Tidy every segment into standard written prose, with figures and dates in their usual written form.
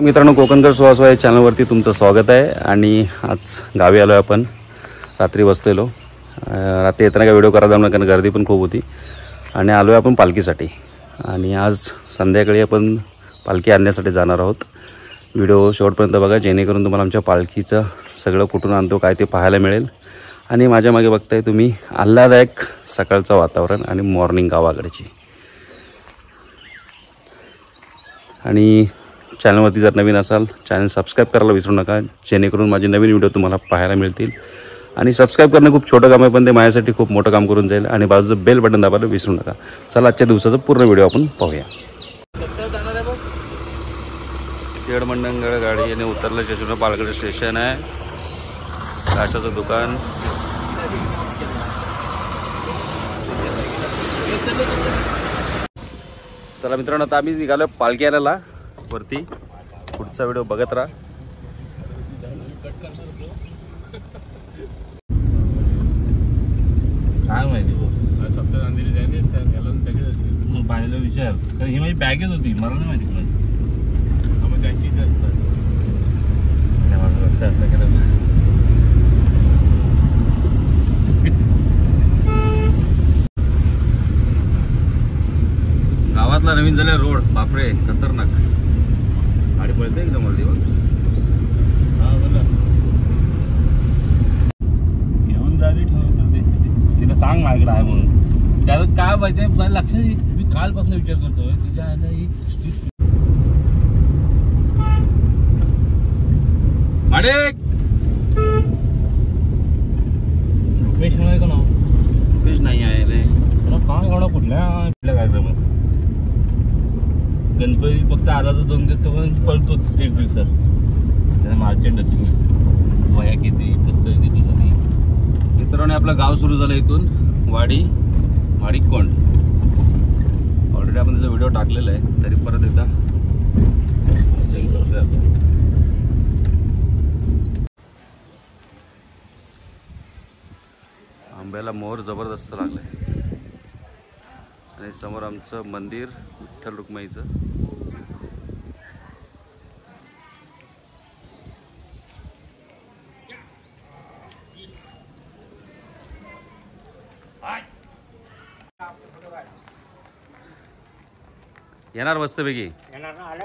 मित्रांनो, कोकणकर सुहासवा या चॅनलवरती तुमचं स्वागत आहे. आणि आज गावी आलो आहे आपण. रात्री बसलेलो, रात्री येताना काय व्हिडिओ करायला कारण गर्दी पण खूप होती. आणि आलो आहे आपण पालखीसाठी. आणि आज संध्याकाळी आपण पालखी आणण्यासाठी जाणार आहोत. व्हिडिओ शेवटपर्यंत बघा, जेणेकरून तुम्हाला आमच्या पालखीचं सगळं कुठून आणतो काय ते पाहायला मिळेल. आणि माझ्या मागे बघताय तुम्ही आल्हाददायक सकाळचं वातावरण आणि मॉर्निंग गावाकडची. आणि चॅनलवरती जर नवीन असाल चॅनल सबस्क्राईब करायला विसरू नका, जेणेकरून माझे नवीन व्हिडिओ तुम्हाला पाहायला मिळतील. आणि सबस्क्राईब करणं खूप छोटं काम आहे, पण ते माझ्यासाठी खूप मोठं काम करून जाईल. आणि बाजूचं बेल बटन दाबायला विसरू नका. चला आजच्या दिवसाचा पूर्ण व्हिडिओ आपण पाहूया. खेड मंडणगड गाडी याने उतरलं स्टेशनवर. पालघर स्टेशन आहे, काशाचं दुकान. चला मित्रांनो, आता आम्ही निघालो पालखी आणायला वरती. पुढचा व्हिडिओ बघत राहा. काय माहिती सप्ताह अंधेरी जायचे पाहिलं विचार, कारण ही माझी बॅगच होती, मला नाही माहिती कोणाची. मग त्यांचीच असतात गावातला नवीन झाला रोड. बापरे, खतरनाक गाडी पळते एकदम हल्ली. हा बोला, घेऊन जावी ठेवत तिला सांग माझ्याकडे आहे म्हणून. त्याला काय माहिती आहे लक्षात येईल. मी कालपासून विचार करतोय तुझ्या आयला ही रुपेश नाही का नाव? रुपेश नाही आहे रे. काम एवढा कुठल्या कुठल्या कार्यक्रमात गणपती फक्त आला तर दोन दिवस पण पळतोच एक दिवसात. त्याला मार्चंट असेल, वया किती, पुस्तक किती झाली. मित्रांनो, आपलं गाव सुरू झालं इथून वाडीकोंड. ऑलरेडी आपण त्याचा व्हिडिओ टाकलेला आहे, तरी परत एकदा आंब्याला मोहर जबरदस्त लागलाय. आणि समोर आमचं मंदिर विठ्ठल रुक्माईचं. येणार मस्तपैकी.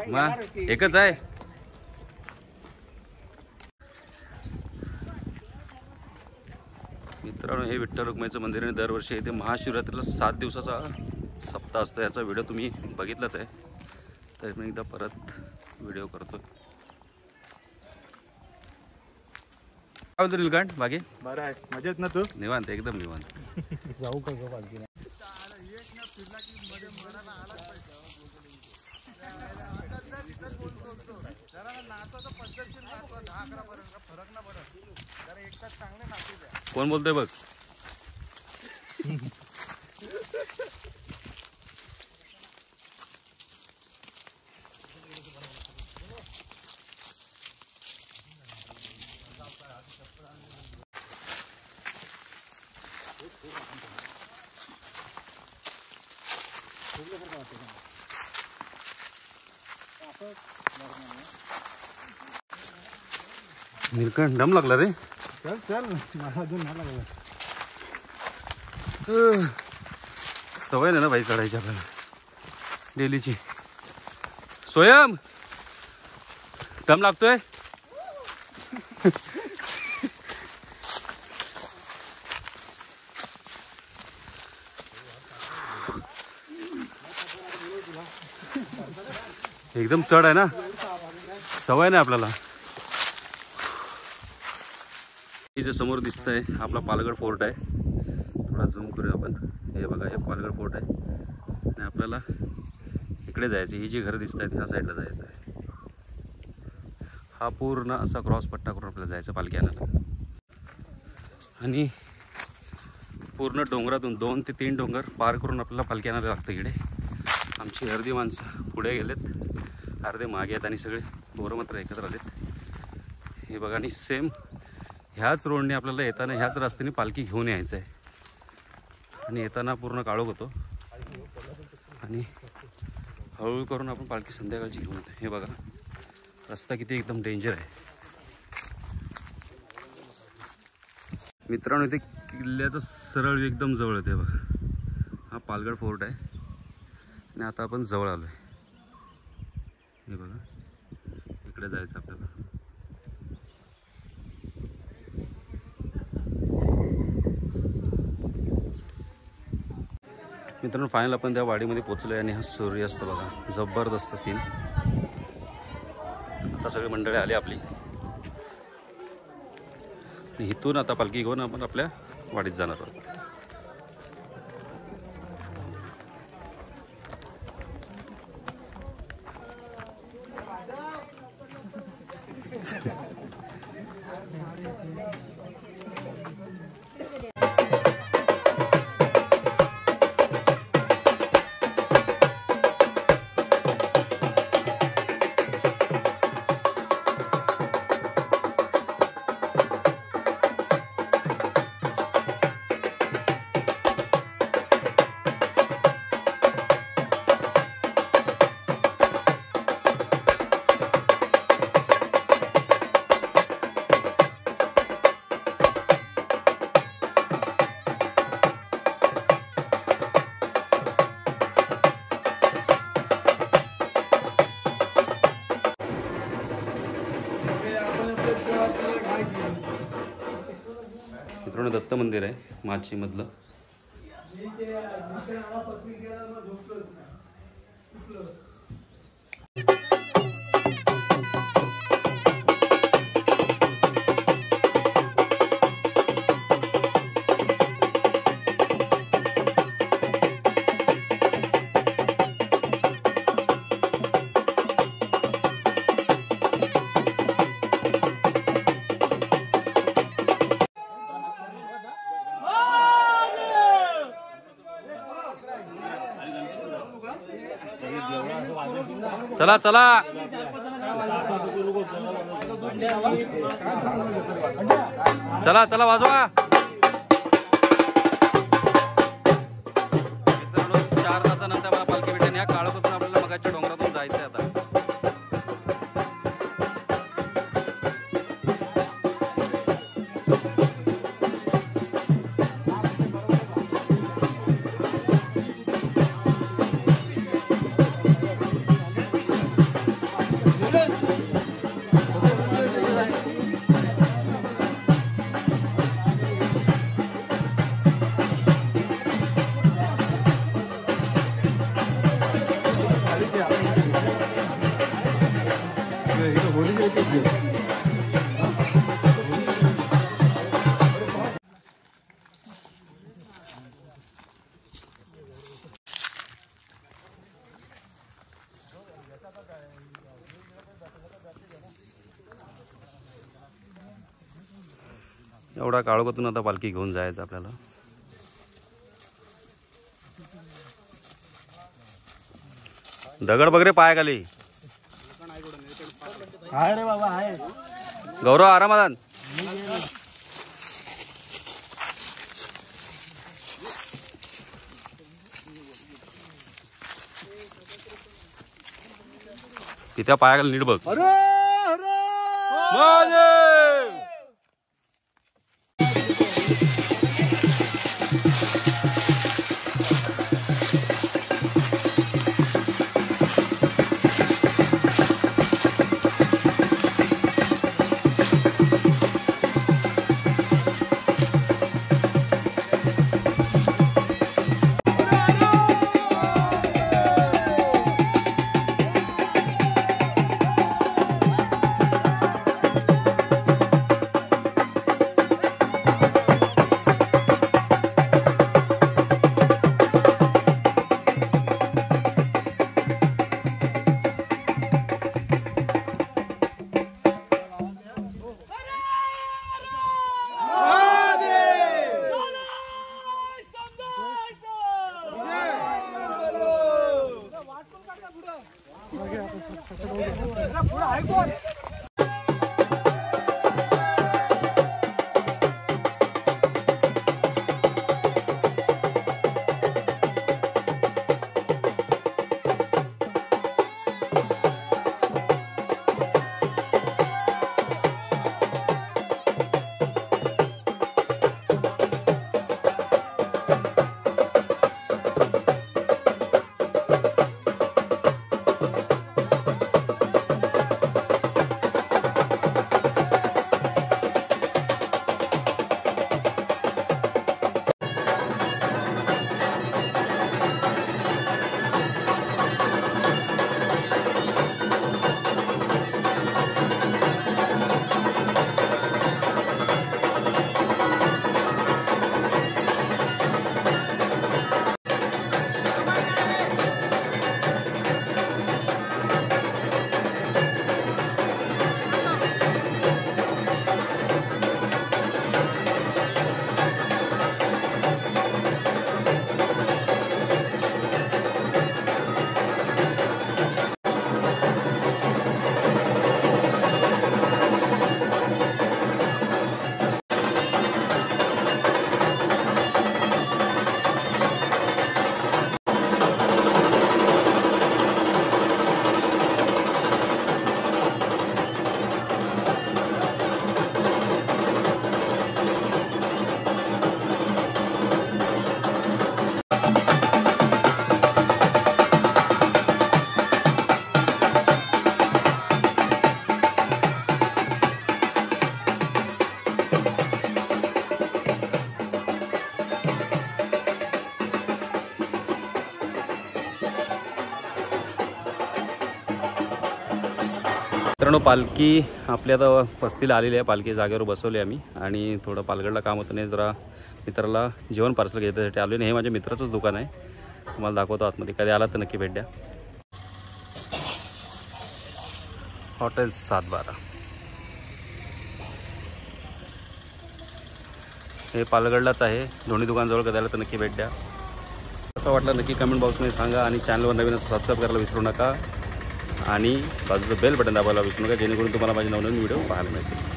मग एकच आहे. मित्रांनो, हे विठ्ठल रुक्माईचं मंदिर आहे. दरवर्षी येथे महाशिवरात्रीला 7 दिवसाचा सप्ताह असतो. याचा व्हिडिओ तुम्ही बघितलाच आहे, तर मी एकदा परत व्हिडिओ करतो. काय बोलतो नीलकंठ? बाकी बरं आहे, मजेत ना तू? निवांत, एकदम निवांत. जाऊ का गो पालखीला? कोण बोलतोय बघ? नीलकंठ, दम लागला रे. चल चल, मला अजून नाही लागला. सवय नाही ना बाई चढायची आपल्याला डेलीची. स्वयं दम लागतोय. एकदम चढ आहे ना, सवय नाही आपल्याला. जे समोर दिसत आहे आपला पालगड फोर्ट आहे. थोडा झूम करूया आपण. हे बघा, हे पालगड फोर्ट आहे. आणि आपल्याला इकडे जायचं. ही जी घरं दिसत आहेत ह्या साईडला जायचं आहे. हा पूर्ण असा क्रॉस पट्टा करून आपल्याला जायचं पालखी आणायला. आणि पूर्ण डोंगरातून 2 ते 3 डोंगर पार करून आपल्याला पालखी आणायला लागतं. इकडे आमची अर्धी माणसं पुढे गेलेत, अर्धे मागे आहेत आणि सगळे पोरं मात्र एकत्र आलेत. हे बघा, आणि सेम ह्याच रोडने आपल्याला येताना ह्याच रस्त्याने पालखी घेऊन यायचं आहे. आणि येताना पूर्ण काळोख होतो. आणि हळूहळू करून आपण पालखी संध्याकाळची घेऊन येतो. हे बघा, रस्ता किती एकदम डेंजर आहे मित्रांनो. इथे किल्ल्याचं सरळ एकदम जवळ येते बघा. हा पालगड फोर्ट आहे आणि आता आपण जवळ आलो आहे. हे बघा इकडे जायचं आपल्याला. मित्रांनो फायनल आपण त्या वाडीमध्ये पोचलो आहे आणि हा सूर्यास्त बघा जबरदस्त सीन. आता सगळी मंडळी आली आपली आणि इथून आता पालखी घेऊन आपण आपल्या वाडीत जाणार आहोत. मित्रांनो दत्त मंदिर आहे माची मधलं. चला चला चला चला वाजवा. मित्रांनो 4 तासानंतर मला पालखी भेटेल. या काळोखातून आपल्याला मगाच्या डोंगरातून जायचं आता. एवढा काळोखातून आता पालखी घेऊन जायचं आपल्याला. दगड बघ रे पायाखाली. गौरव आरामात आण. तिथे पायाखाली नीट बघ. मित्रांनो पालखी आपली आता वस्तीला आलेली आहे. पालखी जागेवर बसवली आम्ही आणि थोडं पालघरला काम होतं नाही, जरा मित्राला जेवण पार्सल घेण्यासाठी आलो. हे माझ्या मित्राचंच दुकान आहे, तुम्हाला दाखवतो आतमध्ये. कधी आला तर नक्की भेट द्या. हॉटेल 712 हे पालघरलाच आहे. दोन्ही दुकानजवळ कधी आलं तर नक्की भेट द्या. असं वाटलं नक्की कमेंट बॉक्समध्ये सांगा आणि चॅनलवर नवीन असं सबस्क्राईब करायला विसरू नका आणि बाजूचं बेल बटन दाबायला विसरू नका, जेणेकरून तुम्हाला माझे नवनवीन व्हिडिओ पाहायला मिळतील.